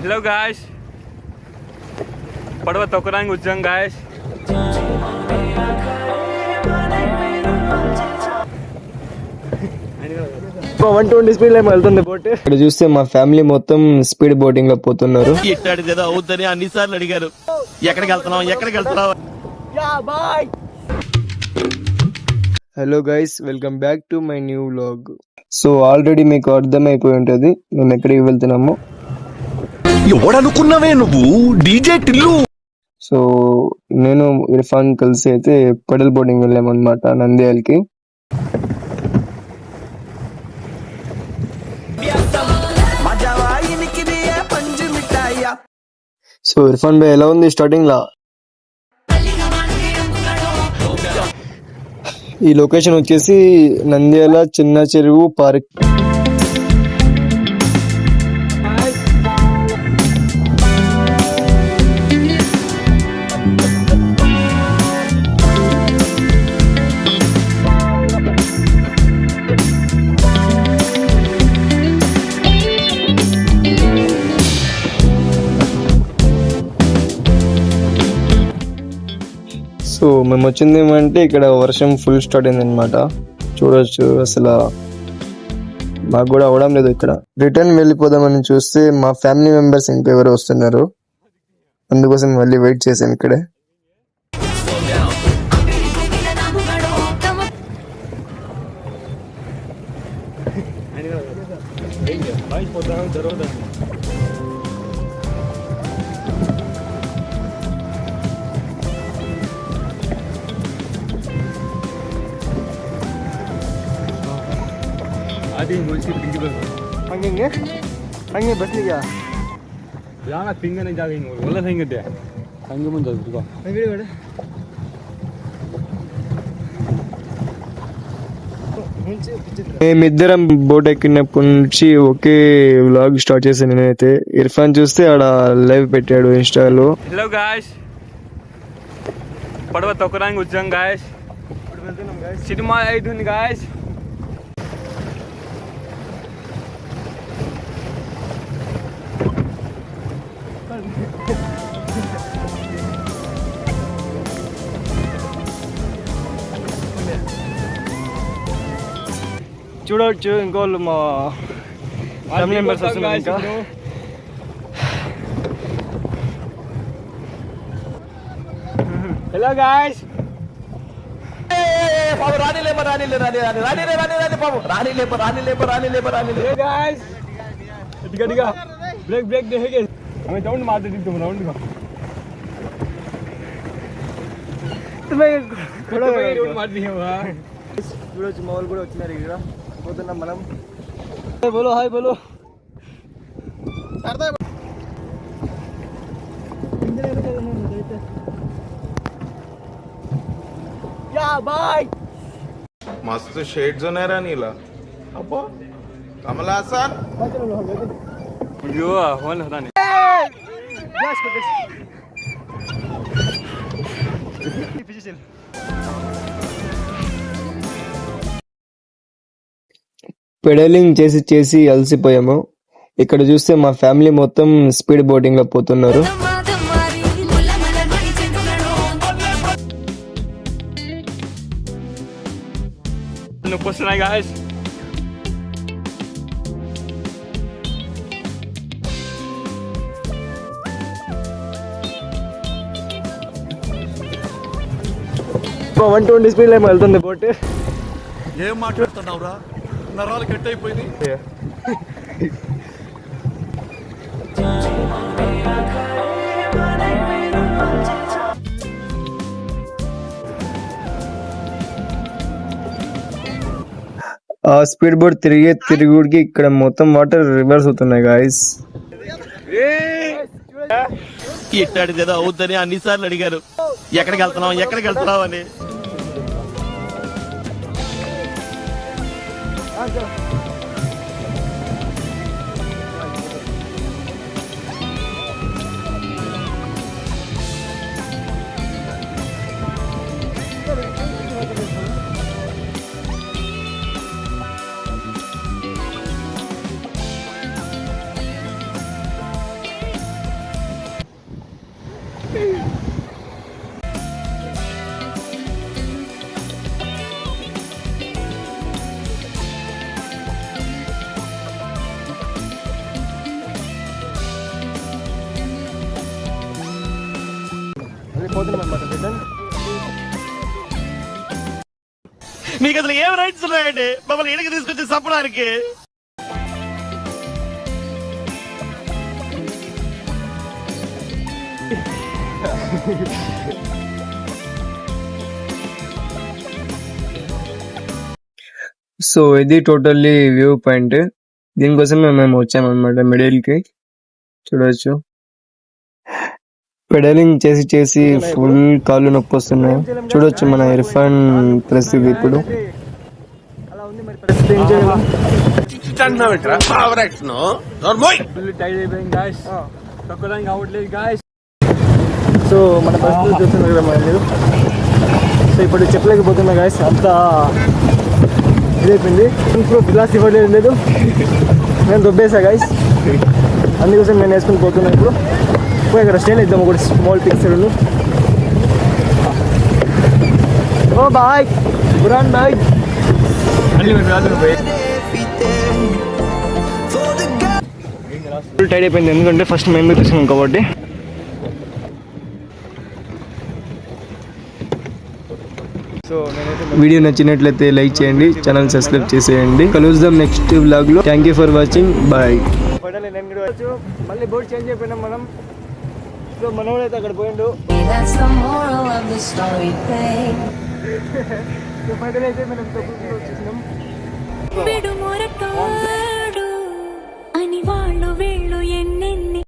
Hello guys, పడవ తొక్కడానికి వచ్చాం guys. Speed లో వెళ్తుంది బోట్. ఇక్కడ చూస్తే మా ఫ్యామిలీ మొత్తం స్పీడ్ బోటింగ్ లో పోతున్నారు. ఇట్టాడు కదా అవుతుంది అన్నిసార్లు అడిగారు, ఎక్కడికి వెళ్తున్నావు. Hello guys, welcome back to my new vlog. So already మీకు అర్థమైపోయి ఉంటది మేము ఎక్కడికి వెళ్తున్నాము. ఎవడనుకున్నావే నువ్వు, డీజే టిల్లు. సో నేను ఇర్ఫాన్ కలిసి అయితే పెడల్ బోటింగ్ వెళ్ళామన్నమాట నంద్యాలకి. సో ఇర్ఫాన్ భాయ్ ఎలా ఉంది స్టార్టింగ్ లా? ఈ లొకేషన్ వచ్చేసి నంద్యాల చిన్న చెరువు పార్క్. సో మేము వచ్చింది ఏమంటే ఇక్కడ వర్షం ఫుల్ స్టార్ట్ అయింది అనమాట. చూడొచ్చు అసలు మాకు కూడా అవడం లేదు. ఇక్కడ రిటర్న్ వెళ్ళిపోదామని చూస్తే మా ఫ్యామిలీ మెంబర్స్ ఇంకెవరు వస్తున్నారు, అందుకోసం మళ్ళీ వెయిట్ చేసాం ఇక్కడే. ಹಂಗೆ ಬಸ್ನಿಗೆ ಯಾಣ ತಿಂಗನೆ ಜಾಗ ಹಿಂಗೆ ಒಳ್ಳೆ ಹೆಂಗದೆ ಹಂಗೆ ಮುಂದೆ ಇಟ್ಕೋ. మేమిద్దరం బోట్ ఎక్కినప్పటి నుంచి ఒకే వ్లాగ్ స్టార్ట్ చేశాను నేనైతే. ఇర్ఫాన్ చూస్తే ఆడ లైవ్ పెట్టాడు ఇన్స్టాలో. హలో గాయ్స్, పడవ తొక్కడానికి వచ్చాం గాయ్స్. సినిమా అవుతుంది గాయ్స్. చూడవచ్చు ఇంకోళ్ళు మా ఫ్యామిలీ మెంబర్స్ వస్తున్నారు ఇంకా. హలో గాయ్స్, గట్టిగా బ్రేక్ బ్రేక్ దేగే हमें राउंड मार देती तुम राउंड का राउंड मार दिया हुआ. చూడొచ్చు మా వాళ్ళు కూడా వచ్చినారు ఇక్కడ. పోతున్నాం మనం. బోలో హాయ్ బోలో. या बाय. मस्त शेड जो नाही राणीला अप्पा कमला हसन यो होल होता नहीं. పెడలింగ్ చేసి చేసి అలసిపోయాము. ఇక్కడ చూస్తే మా ఫ్యామిలీ మొత్తం స్పీడ్ బోటింగ్ లో పోతున్నారు. గాయ్స్, వన్ 120 స్పీడ్ లో వెళ్తుంది బోట్. ఏం మాట్లాడుతున్నావురా, నరాలు కట్ అయిపోయింది. ఆ స్పీడ్ బోట్ తిరిగే తిరుగుడికి ఇక్కడ మొత్తం వాటర్ రివర్స్ అవుతున్నాయి గాయస్. ఇట్టాడు కదా అవుతుంది అన్నిసార్లు అడిగారు, ఎక్కడికి వెళ్తున్నావు అని. పోతున్నాం అనమాట రిటర్న్. మీకు అసలు ఏం రైట్స్ ఉన్నాయండి మమ్మల్ని ఇడికి తీసుకొచ్చి చంపడానికి? సో ఇది టోటల్లీ వ్యూ పాయింట్. దీనికోసం మేము వచ్చామన్నమాట మిడిల్ కి. చూడొచ్చు పెడలింగ్ చేసి చేసి ఫుల్ కాళ్ళు నొప్పి వస్తున్నాయి. చూడొచ్చు మన ఇర్ఫాన్ పరిస్థితి ఇప్పుడు. అలా ఉంది మరి పరిస్థితి. ఏం చేయాలి? ఫుల్ టైట్ అయిపోయింది గాయస్, తొక్కడానికి అవ్వట్లేదు గాయస్. సో మన పరిస్థితులు చూస్తున్నారు కదా మీరు. సో ఇప్పుడు చెప్పలేకపోతున్నా గాయస్, అంతా ఇదైపోయింది. ఇప్పుడు గ్లాస్ ఇవ్వలేదు లేదు, నేను దొబ్బేసా గాయస్. అందుకోసం నేను వేసుకుని పోతున్నా. ఇప్పుడు పోయి అక్కడ స్టేన్ ఇద్దాం ఒకటి స్మాల్ పిక్చర్. ఓ బాయ్ బురాన్ బాయ్. ఫుల్ టైట్ అయిపోయింది, ఎందుకంటే ఫస్ట్ మేము తీసుకున్నాం కాబట్టి. సో నేనైతే వీడియో నచ్చినట్లయితే లైక్ చేయండి, ఛానల్ సబ్స్క్రైబ్ చేసేయండి. కలుద్దాం నెక్స్ట్ వ్లాగ్ లో. Thank you for watching. Bye. నేను కూడా మళ్ళీ బోర్డు చేంజ్ అయిపోయినాం మనం. సో మనోడైతే అక్కడ పోయిండు. That's the moral of the story, babe. So final అయితే మనం తప్పులు వచ్చేసినాం. విడుమొరకాడు అని వాళ్ళు వీళ్ళు ఎన్నెన్ని